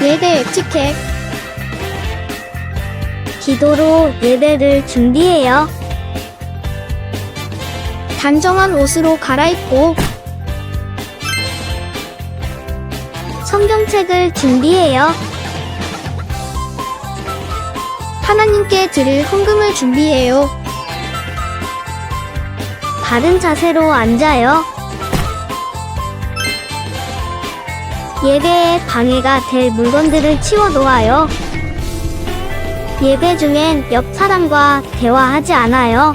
예배 에티켓. 기도로 예배를 준비해요. 단정한 옷으로 갈아입고 성경책을 준비해요. 하나님께 드릴 헌금을 준비해요. 바른 자세로 앉아요. 예배에 방해가 될 물건들을 치워 놓아요. 예배 중엔 옆 사람과 대화하지 않아요.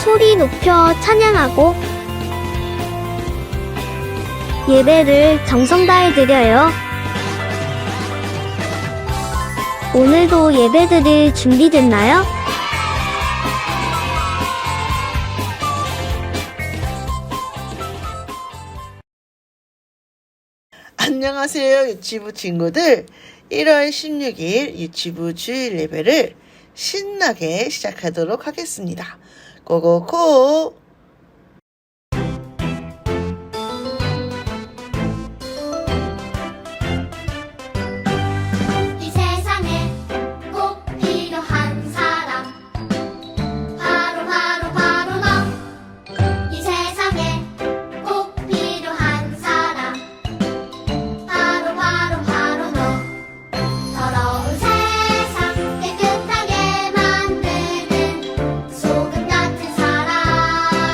소리 높여 찬양하고 예배를 정성 다해 드려요. 오늘도 예배드릴 준비됐나요? 안녕하세요, 유치부 친구들. 1월 16일 유치부 주일 예배를 신나게 시작하도록 하겠습니다. 고고고! 이 세상에 꼭 필요한 사람 바로 너. 이 세상에 꼭 필요한 사람 바로 너. 더러운 세상 깨끗하게 만드는 소금 같은 사람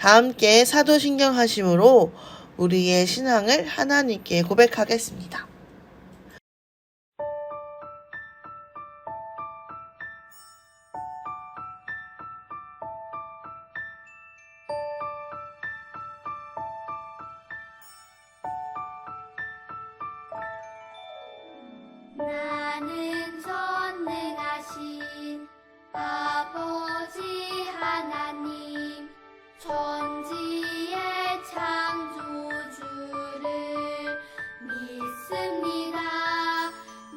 다 함께 사도신경 하심으로 우리의 신앙을 하나님께 고백하겠습니다. 나는 전능하신 아버지 하나님 천지의 창조주를 믿습니다.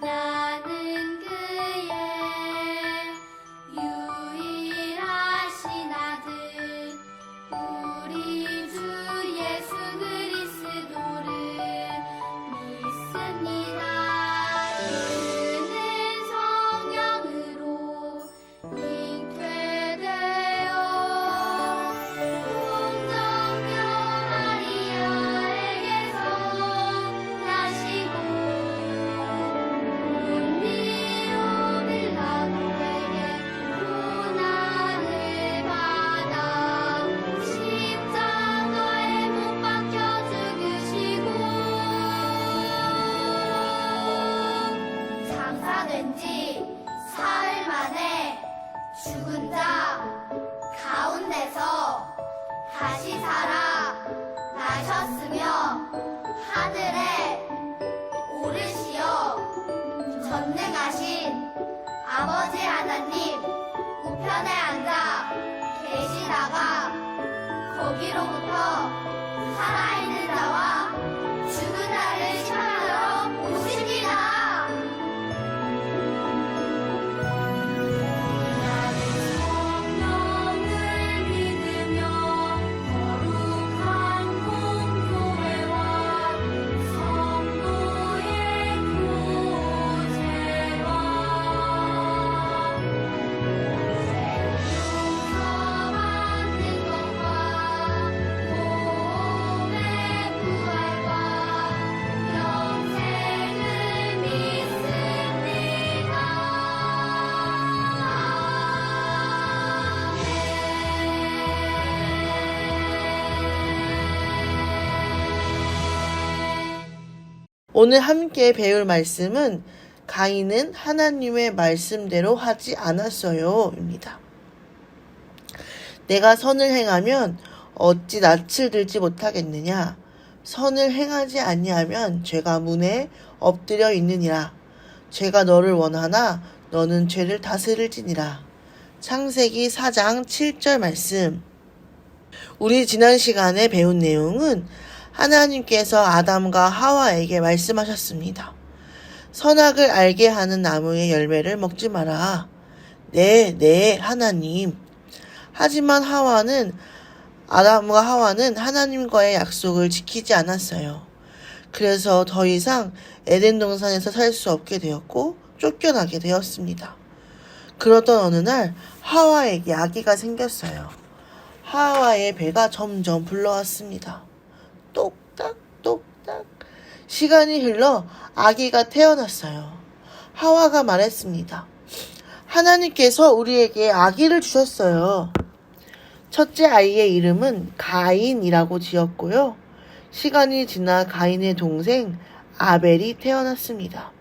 나는 그의 유일하신 아들 우리 주 예수 그리스도를 믿습니다. 그는 성령으로 잉태되어 동정녀 마리아에게서 나시고 본디오 빌라도에게 고난을 받아 십자가에 못 박혀 죽으시고 장사된 지 사흘 만에 죽은 자 가운데서 다시 살아 나셨으며 하늘에 오르시어 전능하신 아버지 하나님 우편에 앉아 계시다가 거기로부터 살아있는 자와 죽은 자를 심판하러 오십니다. 나는 성령을 믿으며 거룩한 공교회와 성도의 교제와 용서받는 것과 몸의 부활과 영생을 믿습니다. 오늘 함께 배울 말씀은 가인은 하나님의 말씀대로 하지 않았어요 입니다. 내가 선을 행하면 어찌 낯을 들지 못하겠느냐. 선을 행하지 아니하면 죄가 문에 엎드려 있느니라. 죄가 너를 원하나 너는 죄를 다스릴지니라. 창세기 4장 7절 말씀. 우리 지난 시간에 배운 내용은 하나님께서 아담과 하와에게 말씀하셨습니다. 선악을 알게 하는 나무의 열매를 먹지 마라. 네, 하나님. 하지만 아담과 하와는 하나님과의 약속을 지키지 않았어요. 그래서 더 이상 에덴 동산에서 살 수 없게 되었고 쫓겨나게 되었습니다. 그러던 어느 날 하와에게 아기가 생겼어요. 하와의 배가 점점 불러왔습니다. 똑딱. 시간이 흘러 아기가 태어났어요. 하와가 말했습니다. 하나님께서 우리에게 아기를 주셨어요. 첫째 아이의 이름은 가인이라고 지었고요. 시간이 지나 가인의 동생 아벨이 태어났습니다.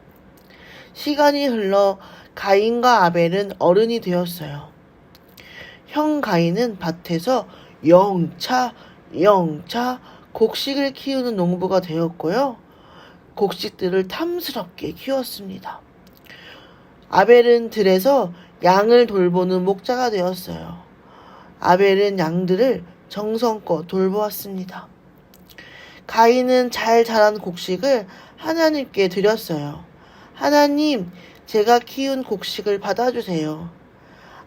시간이 흘러 가인과 아벨은 어른이 되었어요. 형 가인은 밭에서 영차 곡식을 키우는 농부가 되었고요. 곡식들을 탐스럽게 키웠습니다. 아벨은 들에서 양을 돌보는 목자가 되었어요. 아벨은 양들을 정성껏 돌보았습니다. 가인은 잘 자란 곡식을 하나님께 드렸어요. 하나님, 제가 키운 곡식을 받아주세요.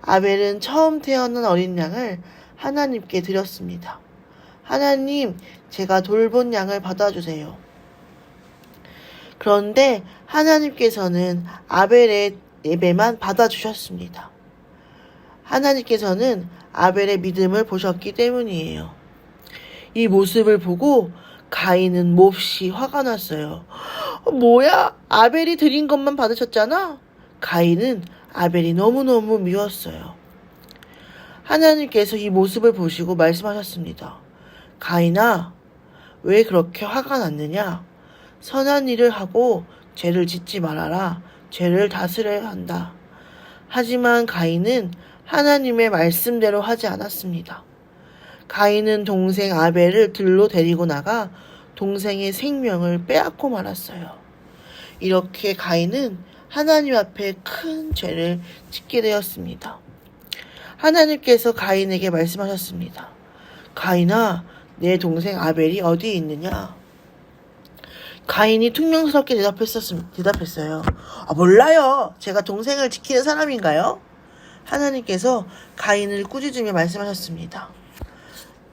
아벨은 처음 태어난 어린 양을 하나님께 드렸습니다. 하나님, 제가 돌본 양을 받아주세요. 그런데 하나님께서는 아벨의 예배만 받아주셨습니다. 하나님께서는 아벨의 믿음을 보셨기 때문이에요. 이 모습을 보고 가인은 몹시 화가 났어요. 뭐야? 아벨이 드린 것만 받으셨잖아? 가인은 아벨이 너무너무 미웠어요. 하나님께서 이 모습을 보시고 말씀하셨습니다. 가인아, 왜 그렇게 화가 났느냐? 선한 일을 하고 죄를 짓지 말아라. 죄를 다스려야 한다. 하지만 가인은 하나님의 말씀대로 하지 않았습니다. 가인은 동생 아벨을 들로 데리고 나가 동생의 생명을 빼앗고 말았어요. 이렇게 가인은 하나님 앞에 큰 죄를 짓게 되었습니다. 하나님께서 가인에게 말씀하셨습니다. 가인아, 내 동생 아벨이 어디에 있느냐? 가인이 퉁명스럽게 대답했어요. 몰라요. 제가 동생을 지키는 사람인가요? 하나님께서 가인을 꾸짖으며 말씀하셨습니다.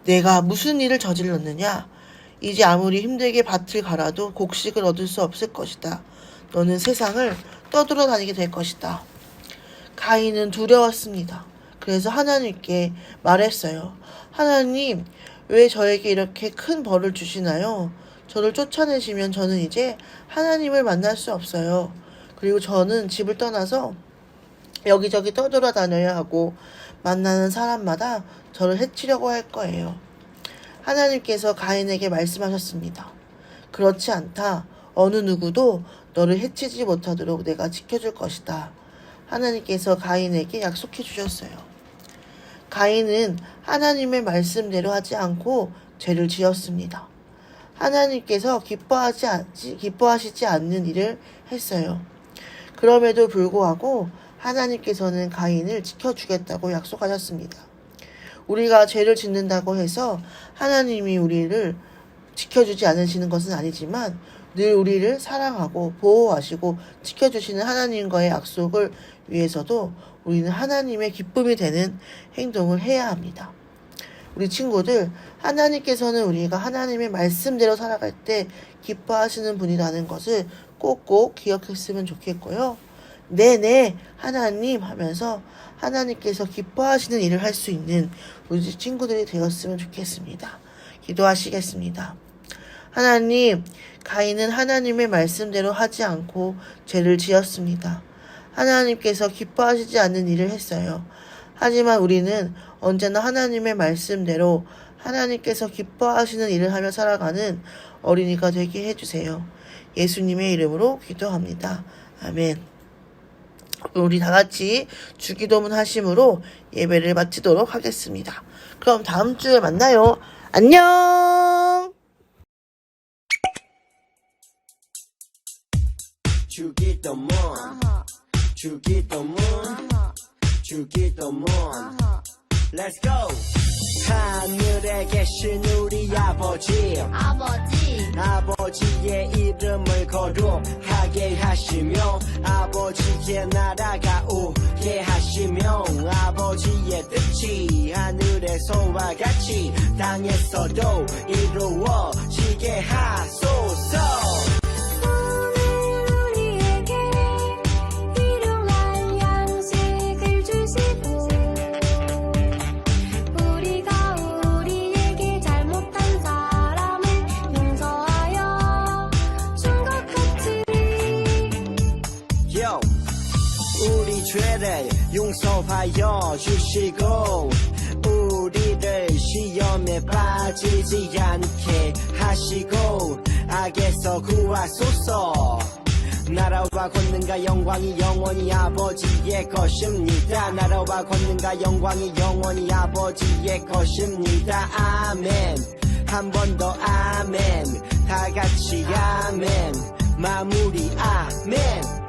내가 무슨 일을 저질렀느냐? 이제 아무리 힘들게 밭을 갈아도 곡식을 얻을 수 없을 것이다. 너는 세상을 떠돌아다니게 될 것이다. 가인은 두려웠습니다. 그래서 하나님께 말했어요. 하나님, 왜 저에게 이렇게 큰 벌을 주시나요? 저를 쫓아내시면 저는 이제 하나님을 만날 수 없어요. 그리고 저는 집을 떠나서 여기저기 떠돌아다녀야 하고 만나는 사람마다 저를 해치려고 할 거예요. 하나님께서 가인에게 말씀하셨습니다. 그렇지 않다. 어느 누구도 너를 해치지 못하도록 내가 지켜줄 것이다. 하나님께서 가인에게 약속해 주셨어요. 가인은 하나님의 말씀대로 하지 않고 죄를 지었습니다. 하나님께서 기뻐하시지 않는 일을 했어요. 그럼에도 불구하고 하나님께서는 가인을 지켜주겠다고 약속하셨습니다. 우리가 죄를 짓는다고 해서 하나님이 우리를 지켜주지 않으시는 것은 아니지만 늘 우리를 사랑하고 보호하시고 지켜주시는 하나님과의 약속을 위해서도 우리는 하나님의 기쁨이 되는 행동을 해야 합니다. 우리 친구들, 하나님께서는 우리가 하나님의 말씀대로 살아갈 때 기뻐하시는 분이라는 것을 꼭꼭 기억했으면 좋겠고요. 네네, 하나님 하면서 하나님께서 기뻐하시는 일을 할 수 있는 우리 친구들이 되었으면 좋겠습니다. 기도하시겠습니다. 하나님, 가인은 하나님의 말씀대로 하지 않고 죄를 지었습니다. 하나님께서 기뻐하시지 않는 일을 했어요. 하지만 우리는 언제나 하나님의 말씀대로 하나님께서 기뻐하시는 일을 하며 살아가는 어린이가 되게 해주세요. 예수님의 이름으로 기도합니다. 아멘. 우리 다 같이 주기도문 하심으로 예배를 마치도록 하겠습니다. 그럼 다음 주에 만나요. 안녕! 주기도문 주기도문 주기도문 Let's go! 하늘에 계신 우리 아버지 아버지의 이름을 거룩하게 하시며 아버지의 나라가 오게 하시며 아버지의 뜻이 하늘에서와 같이 땅에서도 이루어지게 하소서. 우리 죄를 용서하여 주시고 우리를 시험에 빠지지 않게 하시고 악에서 구하소서. 나라와 권능과 영광이 영원히 아버지의 것입니다. 나라와 권능과 영광이 영원히 아버지의 것입니다. 아멘. 한 번 더 아멘. 다 같이 아멘. 마무리 아멘.